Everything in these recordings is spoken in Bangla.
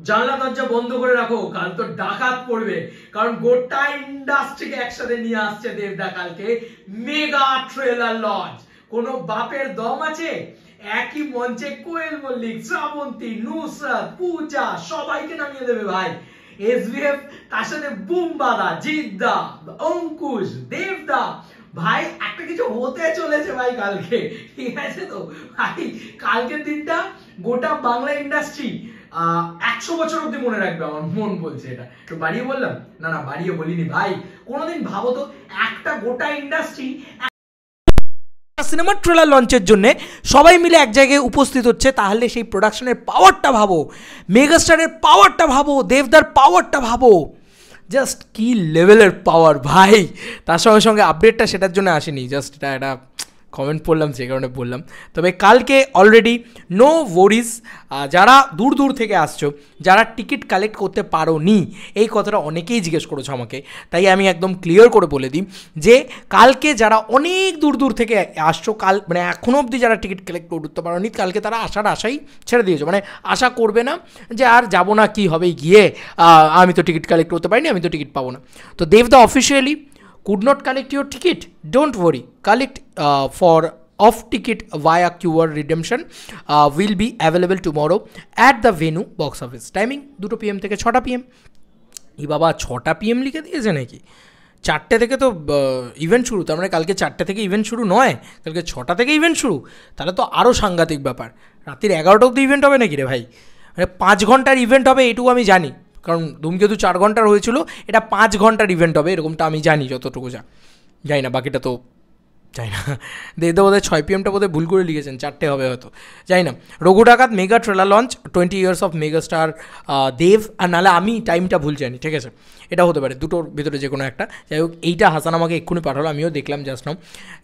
জানলা দরজা বন্ধ করে রাখো, কাল তো ডাকাত পড়বে। কারণ গোটা ইন্ডাস্ট্রিকে একসাথে নিয়ে আসছে দেবদা কালকে মেগা ট্রেলার লঞ্চ। কোনো বাপের দম আছে? একই মঞ্চে কোয়েল মল্লিক, শ্রাবন্তী, নুসরাত, পূজা সবাইকে নামিয়ে দেবে ভাই। এসবিএফ তার সাথে বুমবাদা, জিদ্দা, অঙ্কুশ, দেবদা, ভাই একটা কিছু হতে চলেছে ভাই কালকে, ঠিক আছে তো ভাই? কালকের দিনটা গোটা বাংলা ইন্ডাস্ট্রি 100 বছর অব্দি মনে রাখবে, আমার মন বলছে। এটা একটু বাড়িয়ে বললাম? না না, বাড়িয়ে বলিনি ভাই। কোনোদিন ভাবো তো একটা গোটা ইন্ডাস্ট্রি সিনেমার ট্রেলার লঞ্চের জন্য সবাই মিলে এক জায়গায় উপস্থিত হচ্ছে, তাহলে সেই প্রোডাকশনের পাওয়ারটা ভাবো, মেগাস্টারের পাওয়ারটা ভাবো, দেবদার পাওয়ারটা ভাবো, জাস্ট কি লেভেলের পাওয়ার ভাই। তার সঙ্গে সঙ্গে আপডেটটা সেটার জন্য আসেনি, জাস্ট এটা কমেন্ট পড়লাম সেই কারণে বললাম। তবে কালকে অলরেডি নো ওয়ারিজ, যারা দূর দূর থেকে আসছো, যারা টিকিট কালেক্ট করতে পারো নি, এই কথাটা অনেকেই জিজ্ঞেস করেছো আমাকে, তাই আমি একদম ক্লিয়ার করে বলে দিই যে কালকে যারা অনেক দূর দূর থেকে আসছো, কাল মানে এখনও অবধি যারা টিকিট কালেক্ট করতে পারো নি, কালকে তারা আসার আশাই ছেড়ে দিয়েছো। মানে আশা করবে না যে আর যাবো না, কি হবে গিয়ে, আমি তো টিকিট কালেক্ট করতে পারিনি, আমি তো টিকিট পাবো না। তো দেবদা officially could not collect your ticket, don't worry, collect for off ticket via QR redemption will be available tomorrow at the venue box office, timing 2 PM থেকে 6 PM। এই বাবা 6 PM লিখে দিয়েছে নাকি? 4টে থেকে তো ইভেন্ট শুরু, তার মানে কালকে 4টে থেকে ইভেন্ট শুরু নয়, কালকে 6টা থেকে ইভেন্ট শুরু। তাহলে তো আরও সাংঘাতিক ব্যাপার, রাত্রির 11টা অবধি ইভেন্ট হবে নাকি রে ভাই? মানে 5 ঘন্টার ইভেন্ট হবে এটুকু আমি জানি, কারণ ধূমকেতু 4 ঘন্টার হয়েছিল, এটা 5 ঘন্টার ইভেন্ট হবে এরকমটা আমি জানি, যতটুকু জানি না, বাকিটা তো জানি না। দেবদা বোধহয় 6 PMটা বোধহয় ভুল করে লিখেছেন, 4টে হবে হয়তো, জানি না। Raghu Dakat mega trailer launch 20 years of mega star Dev, আর নাহলে আমি টাইমটা ভুল জানি, ঠিক আছে? এটা হতে পারে, দুটোর ভিতরে যে কোনো একটা। যাই হোক, এইটা হাসান আমাকে এক্ষুনি পাঠালো, আমিও দেখলাম জাস্ট নাও।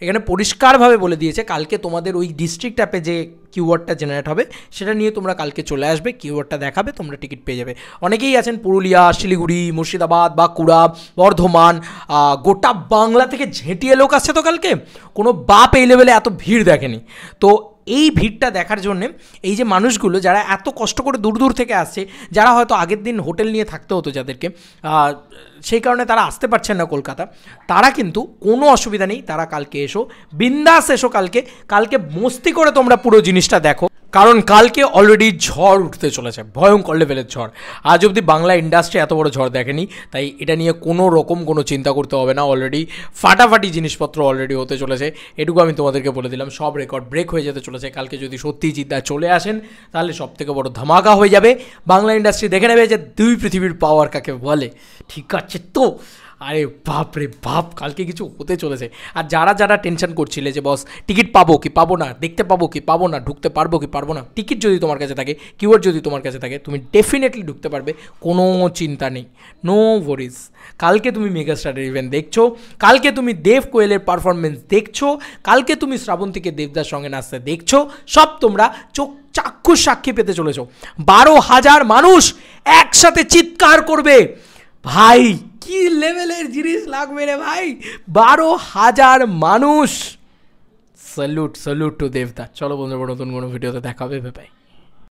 এখানে পরিষ্কারভাবে বলে দিয়েছে কালকে তোমাদের ওই ডিস্ট্রিক্ট অ্যাপে যে কিওয়ার্ডটা জেনারেট হবে সেটা নিয়ে তোমরা কালকে চলে আসবে, কিওয়ার্ডটা দেখাবে, তোমরা টিকিট পেয়ে যাবে। অনেকেই আছেন পুরুলিয়া, শিলিগুড়ি, মুর্শিদাবাদ, বাঁকুড়া, বর্ধমান, গোটা বাংলা থেকে ঝেঁটিয়ে লোক আসছে তো কালকে, কোনো বাপ এই লেভেলে এত ভিড় দেখেনি। তো এই ভিড়টা দেখার জন্যে এই যে মানুষগুলো যারা এত কষ্ট করে দূর দূর থেকে আসছে, যারা হয়তো আগের দিন হোটেল নিয়ে থাকতে হতো যাদেরকে, সেই কারণে তারা আসতে পারছেন না কলকাতা, তারা কিন্তু কোনো অসুবিধা নেই, তারা কালকে এসো, বিন্দাস এসো কালকে মস্তি করে তোমরা পুরো জিনিসটা দেখো। কারণ কালকে অলরেডি ঝড় উঠতে চলেছে, ভয়ঙ্কর লেভেলের ঝড়। আজ অবধি বাংলা ইন্ডাস্ট্রি এত বড় ঝড় দেখেনি, তাই এটা নিয়ে কোনো রকম কোনো চিন্তা করতে হবে না। অলরেডি ফাটাফাটি জিনিসপত্র অলরেডি হতে চলেছে, এটুকু আমি তোমাদেরকে বলে দিলাম। সব রেকর্ড ব্রেক হয়ে যেতে চলেছে কালকে। যদি সত্যি জিদ্দা চলে আসেন তাহলে সব থেকে বড় ধামাকা হয়ে যাবে, বাংলা ইন্ডাস্ট্রি দেখে নেবে যে দুই পৃথিবীর পাওয়ার কাকে বলে, ঠিক আছে তো? আরে বাপ রে বাপ, কালকে কিছু হতে চলেছে। আর যারা টেনশন করছিলে যে বস টিকিট পাবো কি পাবো না, দেখতে পাবো কি পাবো না, ঢুকতে পারবো কি পারবো না, টিকিট যদি তোমার কাছে থাকে, কিওয়ার্ড যদি তোমার কাছে থাকে, তুমি ডেফিনেটলি ঢুকতে পারবে, কোনো চিন্তা নেই, নো ওয়ারিজ। কালকে তুমি মেগাস্টারের ইভেন্ট দেখছো, কালকে তুমি দেব কোয়েলের পারফরমেন্স দেখছো, কালকে তুমি শ্রাবন্তীকে দেবদার সঙ্গে নাচতে দেখছো, সব তোমরা চাক্ষুষ সাক্ষী পেতে চলেছো। 12,000 মানুষ একসাথে চিৎকার করবে ভাই, কি লেভেলের জিনিস লাগবে রে ভাই, 12,000 মানুষ। স্যালুট টু দেবদা। চলো বন্ধুরা, নতুন কোনো ভিডিওতে দেখা হবে, বাই।